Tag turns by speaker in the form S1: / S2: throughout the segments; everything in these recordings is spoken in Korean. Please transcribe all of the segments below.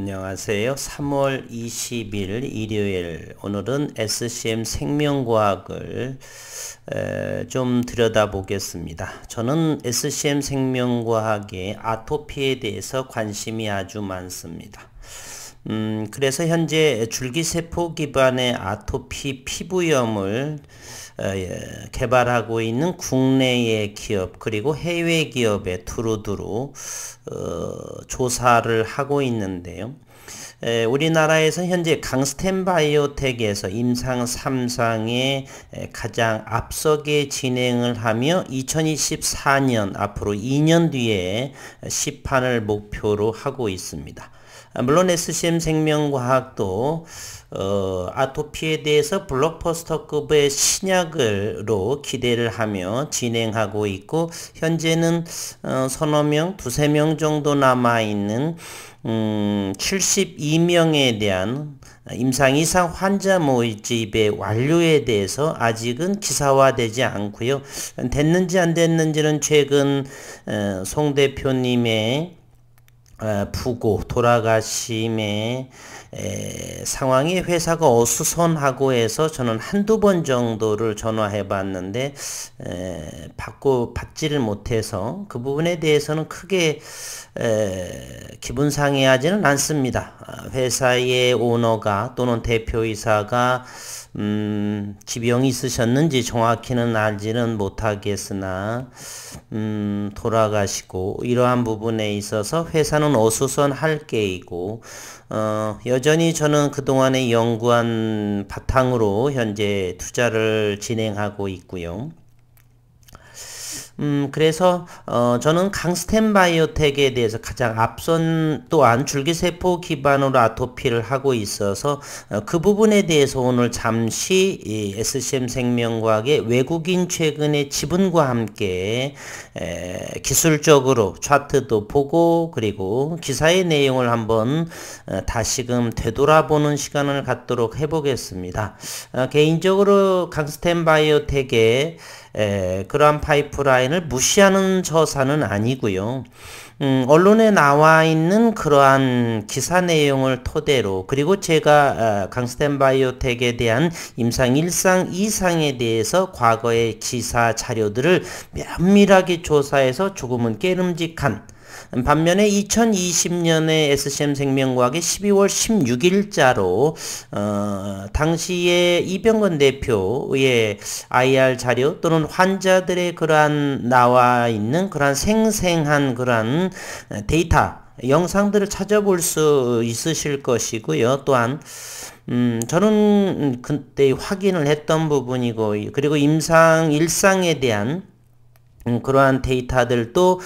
S1: 안녕하세요. 3월 20일 일요일, 오늘은 SCM 생명과학을 좀 들여다보겠습니다. 저는 SCM 생명과학의 아토피에 대해서 관심이 아주 많습니다. 그래서 현재 줄기세포 기반의 아토피 피부염을 개발하고 있는 국내의 기업 그리고 해외 기업에 두루두루 조사를 하고 있는데요. 우리나라에서 현재 강스텐 바이오텍에서 임상 3상에 가장 앞서게 진행을 하며 2024년 앞으로 2년 뒤에 시판을 목표로 하고 있습니다. 물론 SCM 생명과학도 아토피에 대해서 블록버스터급의 신약으로 기대를 하며 진행하고 있고, 현재는 서너 명, 두세 명 정도 남아있는 72명에 대한 임상 이상 환자 모집의 완료에 대해서 아직은 기사화되지 않고요. 됐는지 안 됐는지는 최근 송 대표님의 부고 돌아가심의 상황이 회사가 어수선하고 해서 저는 한두 번 정도를 전화해 봤는데 받지를 못해서 그 부분에 대해서는 크게 기분 상해하지는 않습니다. 회사의 오너가 또는 대표이사가 지병이 있으셨는지 정확히는 알지는 못하겠으나 돌아가시고 이러한 부분에 있어서 회사는 어수선할 게이고, 여전히 저는 그동안에 연구한 바탕으로 현재 투자를 진행하고 있고요. 그래서 저는 강스텐 바이오텍에 대해서 가장 앞선, 또한 줄기세포 기반으로 아토피를 하고 있어서 그 부분에 대해서 오늘 잠시 이 SCM 생명과학의 외국인 최근의 지분과 함께 기술적으로 차트도 보고 그리고 기사의 내용을 한번 다시금 되돌아보는 시간을 갖도록 해보겠습니다. 개인적으로 강스텐 바이오텍의 그러한 파이프라인을 무시하는 저사는 아니고요. 언론에 나와 있는 그러한 기사 내용을 토대로, 그리고 제가 강스텐 바이오텍에 대한 임상 1상 2상에 대해서 과거의 기사 자료들을 면밀하게 조사해서 조금은 깨름직한, 반면에 2020년에 SCM 생명과학의 12월 16일자로 당시에 이병건 대표의 IR 자료 또는 환자들의 그러한 나와 있는 그러한 생생한 그러한 데이터 영상들을 찾아볼 수 있으실 것이고요. 또한 저는 그때 확인을 했던 부분이고, 그리고 임상 1상에 대한 그러한 데이터들도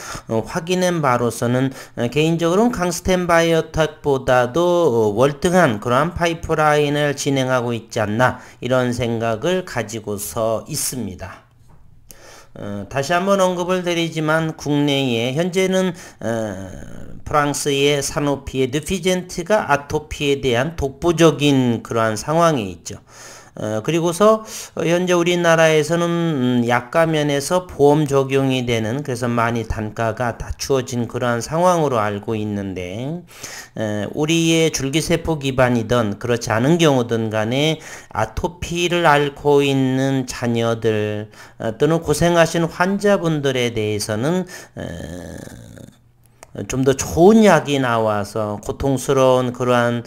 S1: 확인한 바로서는 개인적으로는 강스텐 바이오텍보다도 월등한 그러한 파이프라인을 진행하고 있지 않나, 이런 생각을 가지고서 있습니다. 다시 한번 언급을 드리지만 국내에 현재는 프랑스의 사노피의 느피젠트가 아토피에 대한 독보적인 그러한 상황에 있죠. 그리고서 현재 우리나라에서는 약가면에서 보험 적용이 되는, 그래서 많이 단가가 낮추어진 그러한 상황으로 알고 있는데, 우리의 줄기세포 기반이든 그렇지 않은 경우든 간에 아토피를 앓고 있는 자녀들 또는 고생하신 환자분들에 대해서는 좀 더 좋은 약이 나와서 고통스러운 그러한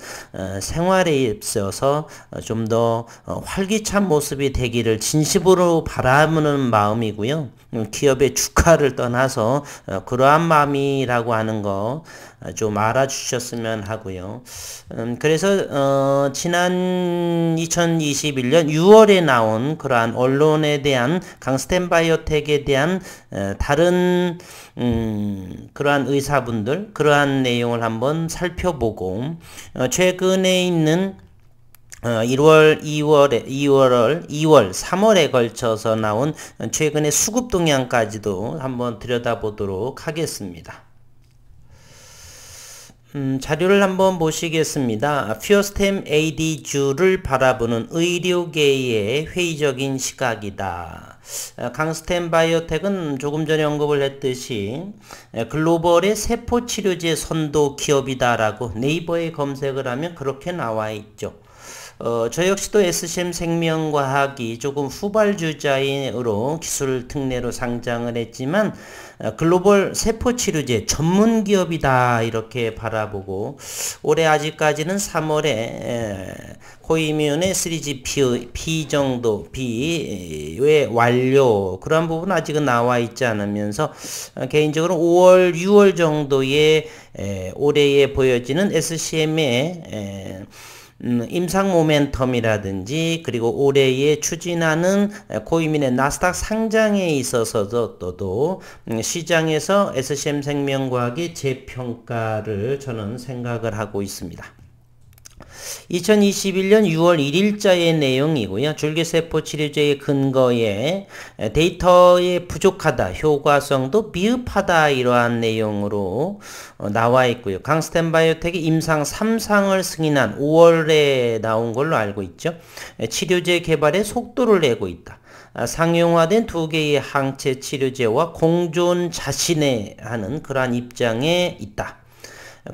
S1: 생활에 있어서 좀 더 활기찬 모습이 되기를 진심으로 바라는 마음이고요. 기업의 주가를 떠나서 그러한 마음이라고 하는 거 좀 알아주셨으면 하고요. 그래서 지난 2021년 6월에 나온 그러한 언론에 대한 강스텐 바이오텍에 대한 다른 그러한 의사분들, 그러한 내용을 한번 살펴보고, 최근에 있는 1월, 2월, 3월에 걸쳐서 나온 최근의 수급 동향까지도 한번 들여다보도록 하겠습니다. 자료를 한번 보시겠습니다. 퓨어스템 AD주를 바라보는 의료계의 회의적인 시각이다. 강스템 바이오텍은 조금 전에 언급을 했듯이 글로벌의 세포치료제 선도 기업이다라고 네이버에 검색을 하면 그렇게 나와 있죠. 저 역시도 SCM 생명과학이 조금 후발주자로 기술 특례로 상장을 했지만 글로벌 세포치료제 전문 기업이다 이렇게 바라보고 올해 아직까지는 3월에 코이뮤의 3GP B 정도 B의 완료 그런 부분 아직은 나와 있지 않으면서 개인적으로 5월 6월 정도에 올해에 보여지는 SCM의 임상 모멘텀이라든지 그리고 올해에 추진하는 코이민의 나스닥 상장에 있어서도 시장에서 SCM 생명과학의 재평가를 저는 생각을 하고 있습니다. 2021년 6월 1일자의 내용이고요. 줄기세포 치료제의 근거에 데이터에 부족하다, 효과성도 미흡하다 이러한 내용으로 나와 있고요. 강스템 바이오텍이 임상 3상을 승인한 5월에 나온 걸로 알고 있죠. 치료제 개발에 속도를 내고 있다. 상용화된 두 개의 항체 치료제와 공존 자신에 하는 그러한 입장에 있다.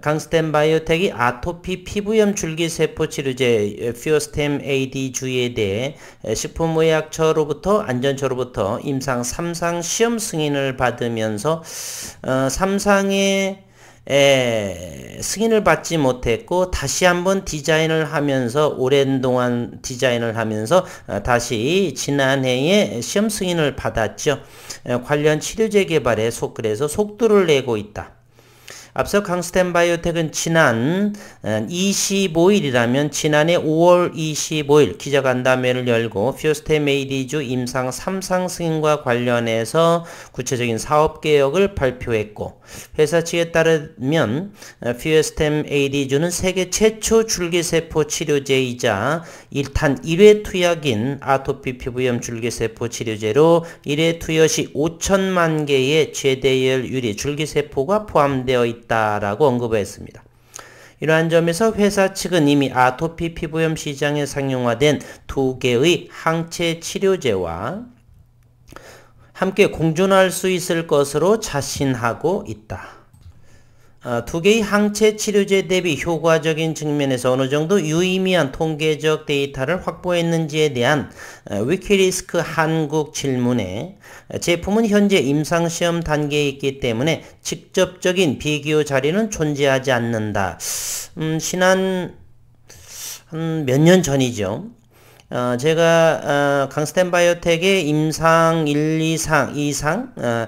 S1: 강스템 바이오텍이 아토피 피부염 줄기세포 치료제 퓨어스템 AD주에 대해 식품의약처로부터 안전처로부터 임상 3상 시험 승인을 받으면서 3상에 승인을 받지 못했고 다시 한번 디자인을 하면서 오랜 동안 디자인을 하면서 다시 지난해에 시험 승인을 받았죠. 관련 치료제 개발에 그래서 속도를 내고 있다. 앞서 강스템 바이오텍은 지난 25일이라면 지난해 5월 25일 기자간담회를 열고 퓨어스템 AD주 임상 3상 승인과 관련해서 구체적인 사업계획을 발표했고 회사 측에 따르면 퓨어스템 AD주는 세계 최초 줄기세포 치료제이자 1탄 1회 투약인 아토피 피부염 줄기세포 치료제로 1회 투여 시 5천만 개의 최대열 유리 줄기세포가 포함되어 있다라고 언급했습니다. 이러한 점에서 회사 측은 이미 아토피 피부염 시장에 상용화된 두 개의 항체 치료제와 함께 공존할 수 있을 것으로 자신하고 있다. 두 개의 항체 치료제 대비 효과적인 측면에서 어느 정도 유의미한 통계적 데이터를 확보했는지에 대한 위키리스크 한국 질문에 제품은 현재 임상시험 단계에 있기 때문에 직접적인 비교 자료는 존재하지 않는다. 지난 몇 년 전이죠. 제가 강스템 바이오텍의 임상 1, 2상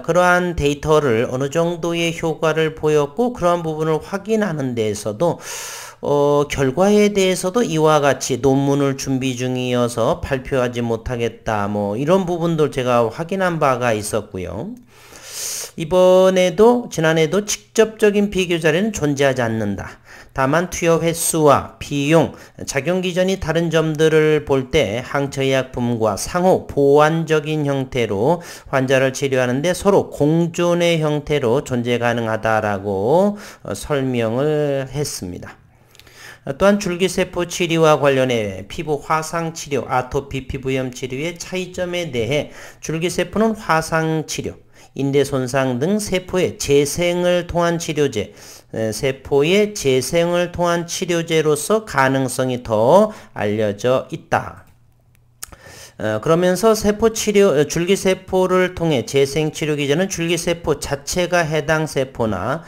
S1: 그러한 데이터를 어느 정도의 효과를 보였고 그러한 부분을 확인하는 데에서도 결과에 대해서도 이와 같이 논문을 준비 중이어서 발표하지 못하겠다 뭐 이런 부분들 제가 확인한 바가 있었고요. 이번에도 지난해도 직접적인 비교 자료는 존재하지 않는다. 다만 투여 횟수와 비용, 작용 기전이 다른 점들을 볼 때 항체의약품과 상호 보완적인 형태로 환자를 치료하는데 서로 공존의 형태로 존재 가능하다라고 설명을 했습니다. 또한 줄기세포 치료와 관련해 피부 화상 치료, 아토피 피부염 치료의 차이점에 대해 줄기세포는 화상 치료, 인대 손상 등 세포의 재생을 통한 치료제, 세포의 재생을 통한 치료제로서 가능성이 더 알려져 있다. 그러면서 세포치료, 줄기세포를 통해 재생치료 기전은 줄기세포 자체가 해당 세포나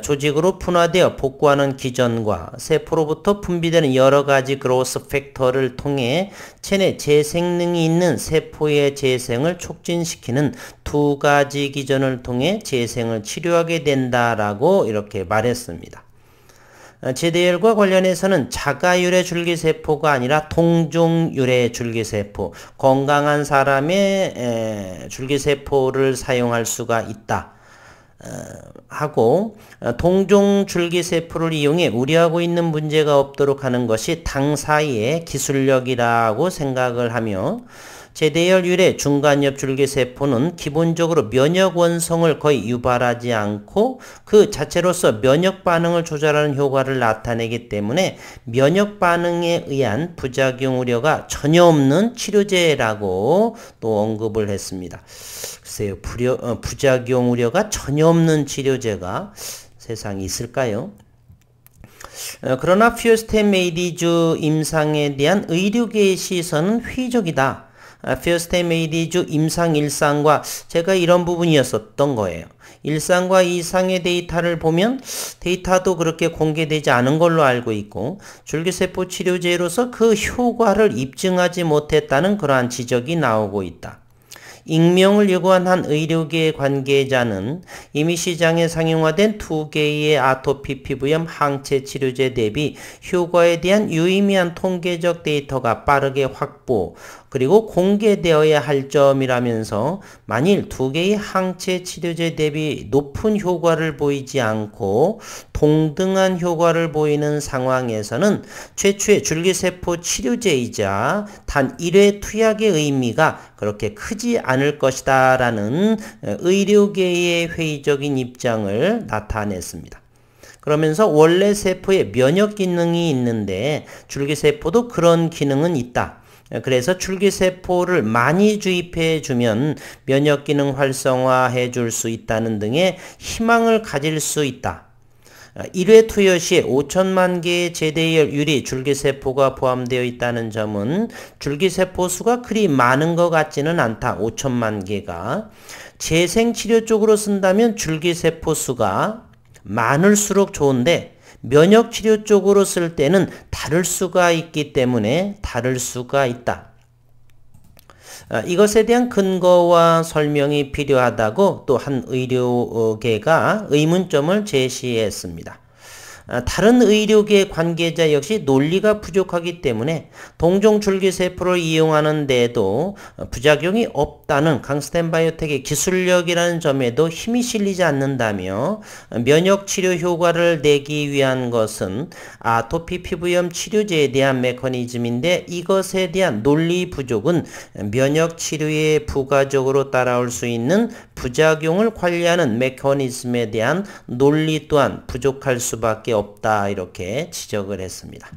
S1: 조직으로 분화되어 복구하는 기전과 세포로부터 분비되는 여러가지 그로스 팩터를 통해 체내 재생능이 있는 세포의 재생을 촉진시키는 두 가지 기전을 통해 재생을 치료하게 된다라고 이렇게 말했습니다. 제대열과 관련해서는 자가율의 줄기세포가 아니라 동종율의 줄기세포, 건강한 사람의 줄기세포를 사용할 수가 있다. 하고 동종 줄기세포를 이용해 우려하고 있는 문제가 없도록 하는 것이 당사의 기술력이라고 생각을 하며 제대열 율의 중간엽 줄기세포는 기본적으로 면역 원성을 거의 유발하지 않고 그 자체로서 면역 반응을 조절하는 효과를 나타내기 때문에 면역 반응에 의한 부작용 우려가 전혀 없는 치료제라고 또 언급을 했습니다. 글쎄요, 부작용 우려가 전혀 없는 치료제가 세상에 있을까요? 그러나 퓨어스테메이디주 임상에 대한 의료계의 시선은 회의적이다. 퓨어스테메이디주 임상 1상과 제가 이런 부분이었었던 거예요. 1상과 2상의 데이터를 보면 데이터도 그렇게 공개되지 않은 걸로 알고 있고 줄기세포 치료제로서 그 효과를 입증하지 못했다는 그러한 지적이 나오고 있다. 익명을 요구한 한 의료계 관계자는 이미 시장에 상용화된 2개의 아토피 피부염 항체 치료제 대비 효과에 대한 유의미한 통계적 데이터가 빠르게 확보 그리고 공개되어야 할 점이라면서 만일 2개의 항체 치료제 대비 높은 효과를 보이지 않고 동등한 효과를 보이는 상황에서는 최초의 줄기세포 치료제이자 단 1회 투약의 의미가 그렇게 크지 않을 것이다 라는 의료계의 회의적인 입장을 나타냈습니다. 그러면서 원래 세포에 면역 기능이 있는데 줄기세포도 그런 기능은 있다. 그래서 줄기세포를 많이 주입해 주면 면역 기능 활성화해 줄 수 있다는 등의 희망을 가질 수 있다. 1회 투여 시에 5천만 개의 제대열 유리 줄기세포가 포함되어 있다는 점은 줄기세포 수가 그리 많은 것 같지는 않다. 5천만 개가. 재생치료 쪽으로 쓴다면 줄기세포 수가 많을수록 좋은데 면역치료 쪽으로 쓸 때는 다를 수가 있기 때문에 다를 수가 있다. 이것에 대한 근거와 설명이 필요하다고 또 한 의료계가 의문점을 제시했습니다. 다른 의료계 관계자 역시 논리가 부족하기 때문에 동종 줄기세포를 이용하는 데도 부작용이 없다는 강스텐바이오텍의 기술력이라는 점에도 힘이 실리지 않는다며 면역치료 효과를 내기 위한 것은 아토피 피부염 치료제에 대한 메커니즘인데 이것에 대한 논리 부족은 면역치료에 부가적으로 따라올 수 있는 부작용을 관리하는 메커니즘에 대한 논리 또한 부족할 수밖에 없다 이렇게 지적을 했습니다.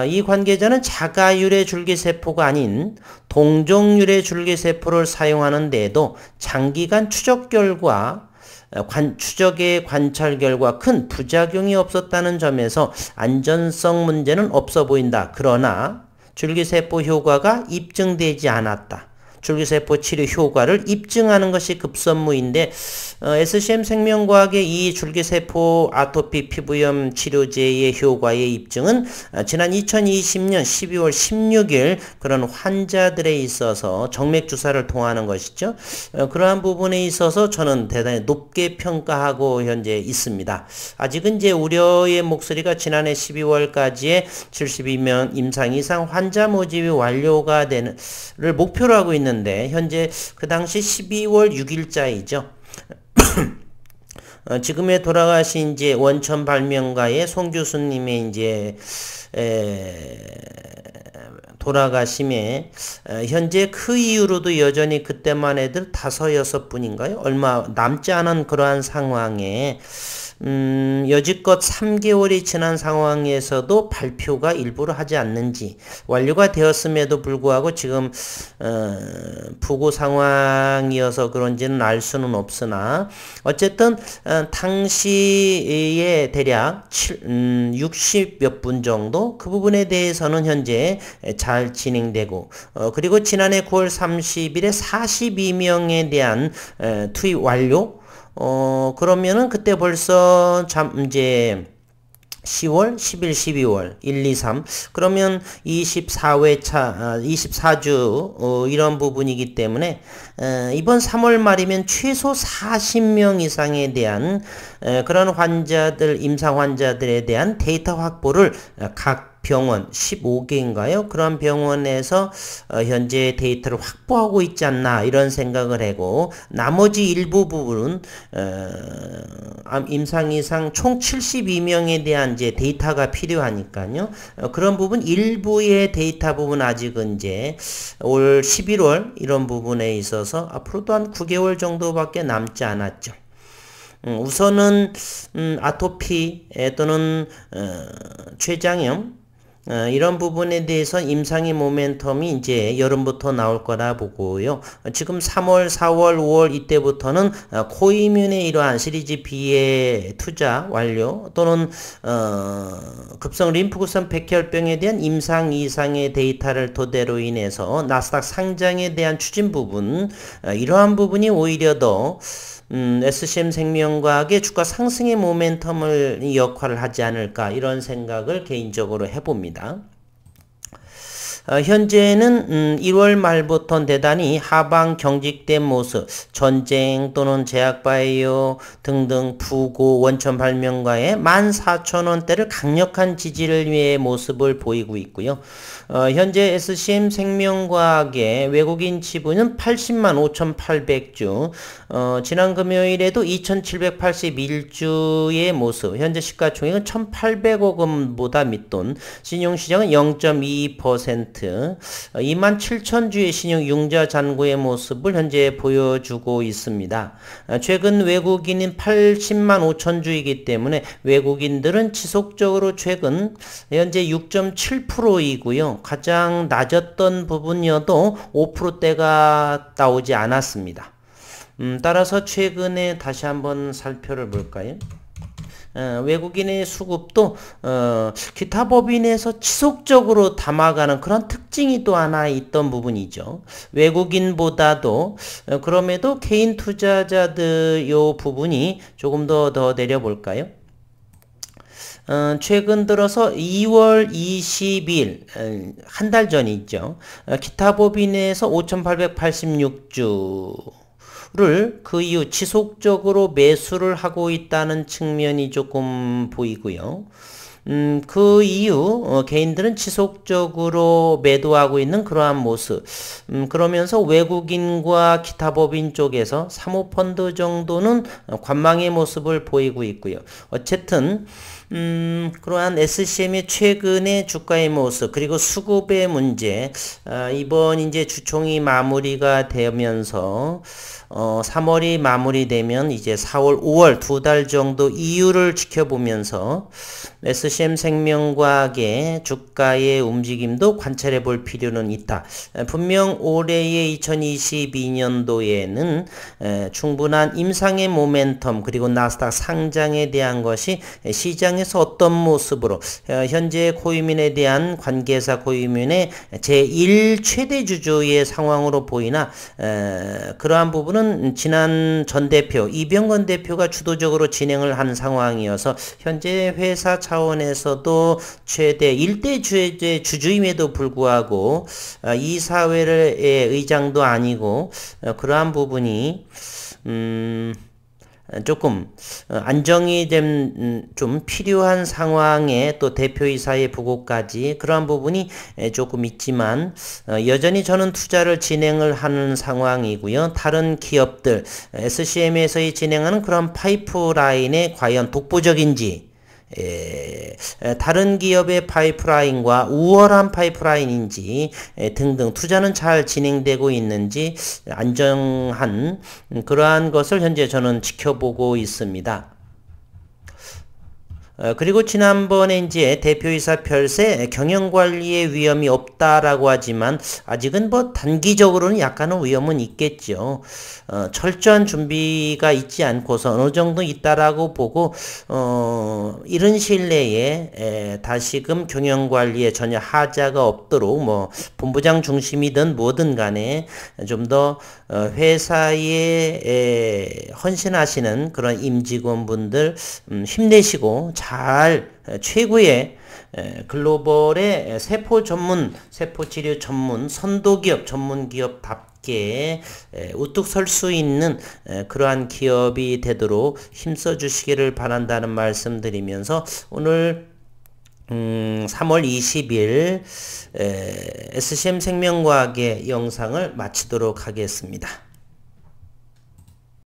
S1: 이 관계자는 자가율의 줄기세포가 아닌 동종율의 줄기세포를 사용하는 데에도 장기간 추적 결과 추적의 관찰 결과 큰 부작용이 없었다는 점에서 안전성 문제는 없어 보인다. 그러나 줄기세포 효과가 입증되지 않았다. 줄기세포 치료 효과를 입증하는 것이 급선무인데 SCM 생명과학의 이 줄기세포 아토피 피부염 치료제의 효과의 입증은 지난 2020년 12월 16일 그런 환자들에 있어서 정맥주사를 통하는 것이죠. 그러한 부분에 있어서 저는 대단히 높게 평가하고 현재 있습니다. 아직은 이제 우려의 목소리가 지난해 12월까지의 72명 임상 이상 환자 모집이 완료가 되는 를 목표로 하고 있는 현재 그 당시 12월 6일자이죠. 지금에 돌아가신 이제 원천 발명가의 송 교수님의 이제 돌아가심에 현재 그 이후로도 여전히 그때만 해도 5-6분인가요? 얼마 남지 않은 그러한 상황에 여지껏 3개월이 지난 상황에서도 발표가 일부러 하지 않는지 완료가 되었음에도 불구하고 지금 부고 상황이어서 그런지는 알 수는 없으나 어쨌든 당시에 대략 60몇 분 정도 그 부분에 대해서는 현재 잘 진행되고 그리고 지난해 9월 30일에 42명에 대한 투입 완료 그러면은 그때 벌써 이제 10월, 11, 12월, 1, 2, 3 그러면 24회차, 24주 이런 부분이기 때문에 이번 3월 말이면 최소 40명 이상에 대한 그런 환자들, 임상 환자들에 대한 데이터 확보를 각 병원 15개인가요? 그런 병원에서 현재 데이터를 확보하고 있지 않나 이런 생각을 하고 나머지 일부 부분은 임상 이상 총 72명에 대한 이제 데이터가 필요하니까요. 그런 부분 일부의 데이터 부분 아직은 이제 올 11월 이런 부분에 있어서 앞으로도 한 9개월 정도밖에 남지 않았죠. 우선은 아토피 또는 췌장염 이런 부분에 대해서 임상의 모멘텀이 이제 여름부터 나올 거라 보고요. 지금 3월, 4월, 5월 이때부터는 코이뮨의 이러한 시리즈 B의 투자 완료 또는 급성 림프구성 백혈병에 대한 임상 이상의 데이터를 토대로 인해서 나스닥 상장에 대한 추진 부분 이러한 부분이 오히려 더 SCM 생명과학의 주가 상승의 모멘텀을 역할을 하지 않을까 이런 생각을 개인적으로 해봅니다. 현재는 1월 말부터 대단히 하방 경직된 모습, 전쟁 또는 제약바이오 등등 부고 원천 발명가의 14,000원대를 강력한 지지를 위해 모습을 보이고 있고요. 현재 SCM 생명과학의 외국인 지분은 80만 5,800주, 지난 금요일에도 2,781주의 모습, 현재 시가총액은 1,800억 원보다 밑돈, 신용시장은 0.22%, 27,000주의 신용 융자 잔고의 모습을 현재 보여주고 있습니다. 최근 외국인인 80만 5천주이기 때문에 외국인들은 지속적으로 최근 현재 6.7%이고요. 가장 낮았던 부분이어도 5%대가 나오지 않았습니다. 따라서 최근에 다시 한번 살펴를 볼까요? 외국인의 수급도 기타 법인에서 지속적으로 담아가는 그런 특징이 또 하나 있던 부분이죠. 외국인보다도 그럼에도 개인 투자자들 요 부분이 조금 더 내려볼까요? 최근 들어서 2월 20일 한 달 전이죠. 기타 법인에서 5,886주 그 이후 지속적으로 매수를 하고 있다는 측면이 조금 보이고요. 그 이후 개인들은 지속적으로 매도하고 있는 그러한 모습. 그러면서 외국인과 기타 법인 쪽에서 사모펀드 정도는 관망의 모습을 보이고 있고요. 어쨌든 그러한 SCM의 최근의 주가의 모습 그리고 수급의 문제 이번 이제 주총이 마무리가 되면서 3월이 마무리되면 이제 4월, 5월 두 달 정도 이유를 지켜보면서 SCM 생명과학의 주가의 움직임도 관찰해 볼 필요는 있다. 분명 올해의 2022년도에는 충분한 임상의 모멘텀 그리고 나스닥 상장에 대한 것이 시장에서 어떤 모습으로 현재 코이뮨에 대한 관계사 코이뮨의 제1 최대 주주의 상황으로 보이나 그러한 부분은 지난 전 대표 이병건 대표가 주도적으로 진행을 한 상황이어서 현재 회사 차원에서도 최대 1대 주주임에도 불구하고 이사회의 의장도 아니고 그러한 부분이 조금 안정이 된 좀 필요한 상황에 또 대표이사의 부고까지 그러한 부분이 조금 있지만 여전히 저는 투자를 진행을 하는 상황이고요. 다른 기업들 SCM에서 진행하는 그런 파이프라인에 과연 독보적인지 다른 기업의 파이프라인과 우월한 파이프라인인지 등등 투자는 잘 진행되고 있는지 안정한 그러한 것을 현재 저는 지켜보고 있습니다. 그리고 지난번에 이제 대표이사 별세 경영관리의 위험이 없다라고 하지만 아직은 뭐 단기적으로는 약간은 위험은 있겠죠. 철저한 준비가 있지 않고서 어느 정도 있다라고 보고 이런 시일 내에 다시금 경영관리에 전혀 하자가 없도록 뭐 본부장 중심이든 뭐든 간에 좀 더 회사에 헌신하시는 그런 임직원분들 힘내시고 잘 최고의 글로벌의 세포 치료 전문 선도기업 전문기업답게 우뚝 설 수 있는 그러한 기업이 되도록 힘써 주시기를 바란다는 말씀 드리면서 오늘 3월 20일 SCM 생명과학의 영상을 마치도록 하겠습니다.